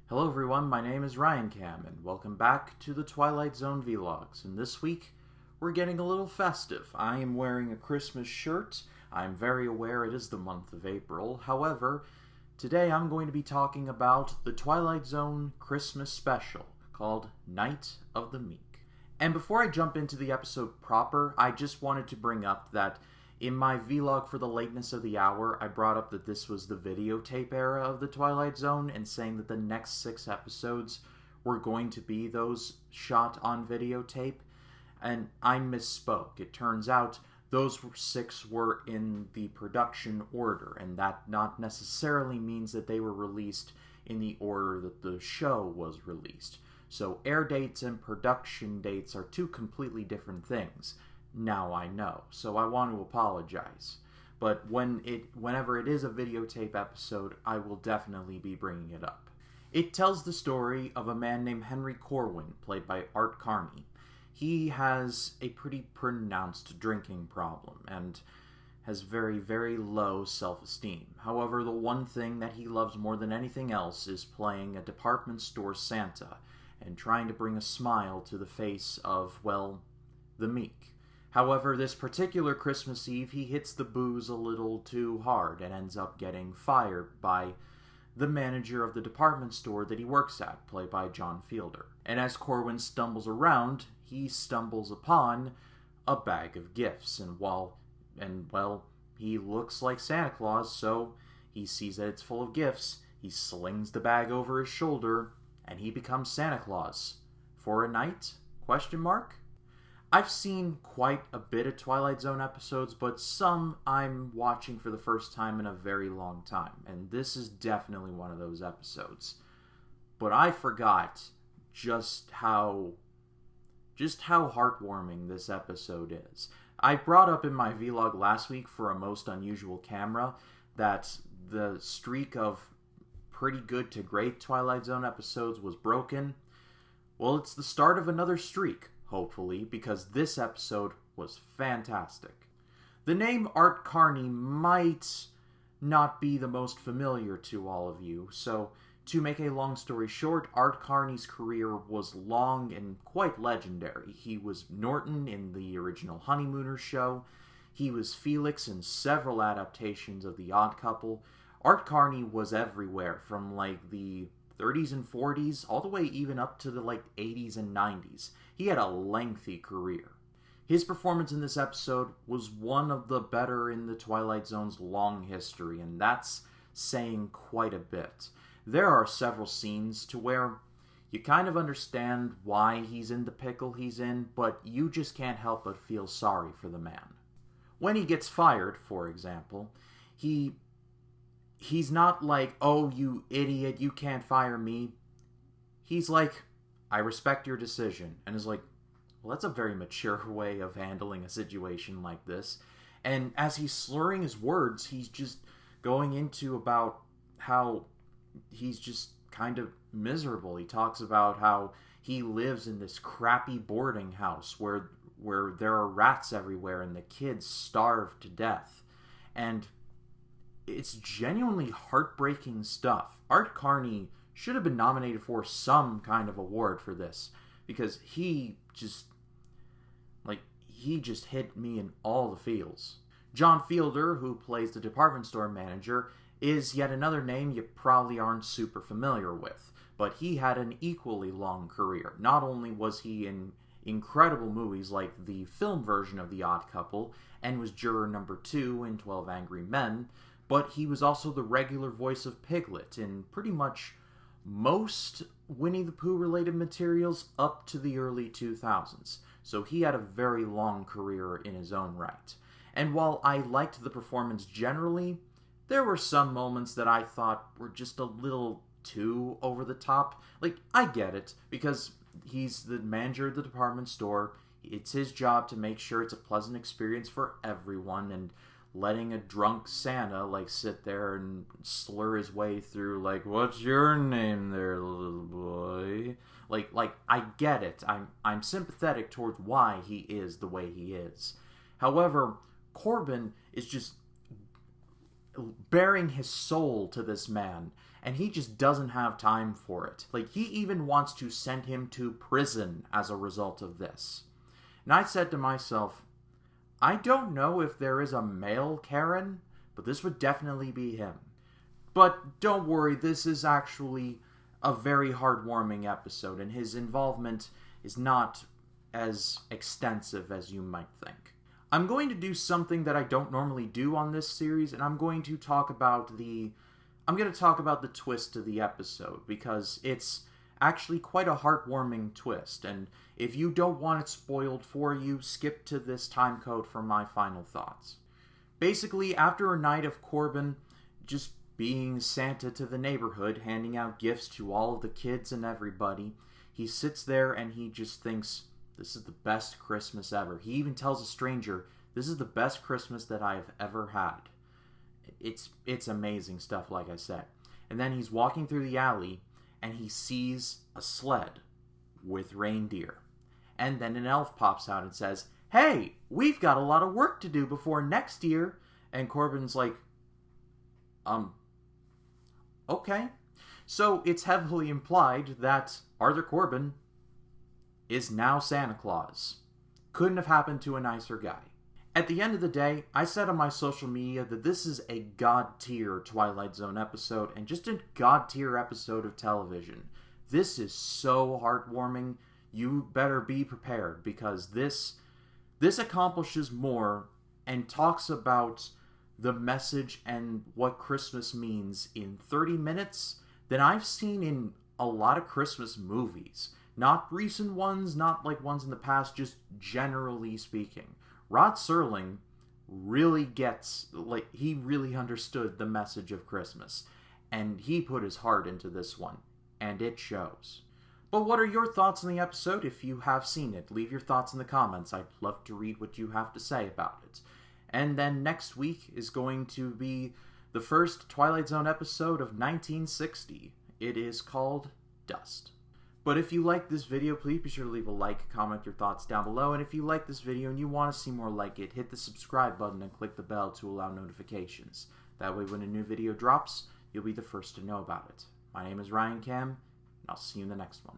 Hello everyone, my name is Ryan Cam, and welcome back to the Twilight Zone Vlogs. And this week, we're getting a little festive. I am wearing a Christmas shirt. I'm very aware it is the month of April. However, today I'm going to be talking about the Twilight Zone Christmas special, called Night of the Meek. And before I jump into the episode proper, I just wanted to bring up that in my vlog for the lateness of the hour, I brought up that this was the videotape era of the Twilight Zone, and saying that the next 6 episodes were going to be those shot on videotape, and I misspoke. It turns out those 6 were in the production order, and that not necessarily means that they were released in the order that the show was released. So air dates and production dates are 2 completely different things. Now I know, so I want to apologize. But whenever it is a videotape episode, I will definitely be bringing it up. It tells the story of a man named Henry Corwin, played by Art Carney. He has a pretty pronounced drinking problem, and has very, very low self-esteem. However, the one thing that he loves more than anything else is playing a department store Santa, and trying to bring a smile to the face of, well, the meek. However, this particular Christmas Eve, he hits the booze a little too hard and ends up getting fired by the manager of the department store that he works at, played by John Fielder. And as Corwin stumbles around, he stumbles upon a bag of gifts. And he looks like Santa Claus, so he sees that it's full of gifts. He slings the bag over his shoulder, and he becomes Santa Claus. For a night? ? I've seen quite a bit of Twilight Zone episodes, but some I'm watching for the first time in a very long time, and this is definitely one of those episodes. But I forgot just how heartwarming this episode is. I brought up in my vlog last week for a most unusual camera that the streak of pretty good to great Twilight Zone episodes was broken. Well, it's the start of another streak, hopefully, because this episode was fantastic. The name Art Carney might not be the most familiar to all of you, so to make a long story short, Art Carney's career was long and quite legendary. He was Norton in the original Honeymooners show. He was Felix in several adaptations of The Odd Couple. Art Carney was everywhere, from like the 30s and 40s, all the way even up to the 80s and 90s. He had a lengthy career. His performance in this episode was one of the better in the Twilight Zone's long history, and that's saying quite a bit. There are several scenes to where you kind of understand why he's in the pickle he's in, but you just can't help but feel sorry for the man. When he gets fired, for example, he's not like, "Oh, you idiot, you can't fire me." He's like, "I respect your decision," and is like, well, that's a very mature way of handling a situation like this. And as he's slurring his words, he's just going into about how he's just kind of miserable. He talks about how he lives in this crappy boarding house where there are rats everywhere and the kids starve to death. And it's genuinely heartbreaking stuff. Art Carney should have been nominated for some kind of award for this, because he just hit me in all the feels. John Fielder, who plays the department store manager, is yet another name you probably aren't super familiar with, but he had an equally long career. Not only was he in incredible movies like the film version of The Odd Couple, and was juror number 2 in 12 Angry Men, but he was also the regular voice of Piglet in pretty much most Winnie the Pooh related materials up to the early 2000s. So he had a very long career in his own right. And while I liked the performance generally, there were some moments that I thought were just a little too over the top. I get it, because he's the manager of the department store. It's his job to make sure it's a pleasant experience for everyone, and letting a drunk Santa sit there and slur his way through "What's your name there, little boy?" I get it. I'm sympathetic towards why he is the way he is. However, Corbin is just bearing his soul to this man, and he just doesn't have time for it. Like, he even wants to send him to prison as a result of this. And I said to myself, I don't know if there is a male Karen, but this would definitely be him. But don't worry, this is actually a very heartwarming episode, and his involvement is not as extensive as you might think. I'm going to do something that I don't normally do on this series, and I'm going to talk about the twist to the episode, because it's actually quite a heartwarming twist, and if you don't want it spoiled for you, skip to this time code for my final thoughts. Basically, after a night of Corbin just being Santa to the neighborhood, handing out gifts to all of the kids and everybody, he sits there and he just thinks, this is the best Christmas ever. He even tells a stranger, this is the best Christmas that I have ever had. It's amazing stuff, like I said. And then he's walking through the alley, and he sees a sled with reindeer. And then an elf pops out and says, hey, we've got a lot of work to do before next year. And Corbin's like, okay. So it's heavily implied that Arthur Corbin is now Santa Claus. Couldn't have happened to a nicer guy. At the end of the day, I said on my social media that this is a god-tier Twilight Zone episode, and just a god-tier episode of television. This is so heartwarming. You better be prepared, because this accomplishes more and talks about the message and what Christmas means in 30 minutes than I've seen in a lot of Christmas movies. Not recent ones, not like ones in the past, just generally speaking. Rod Serling really he really understood the message of Christmas, and he put his heart into this one, and it shows. But what are your thoughts on the episode? If you have seen it, leave your thoughts in the comments. I'd love to read what you have to say about it. And then next week is going to be the first Twilight Zone episode of 1960. It is called Dust. But if you like this video, please be sure to leave a like, comment your thoughts down below, and if you like this video and you want to see more like it, hit the subscribe button and click the bell to allow notifications. That way when a new video drops, you'll be the first to know about it. My name is Ryan Cam, and I'll see you in the next one.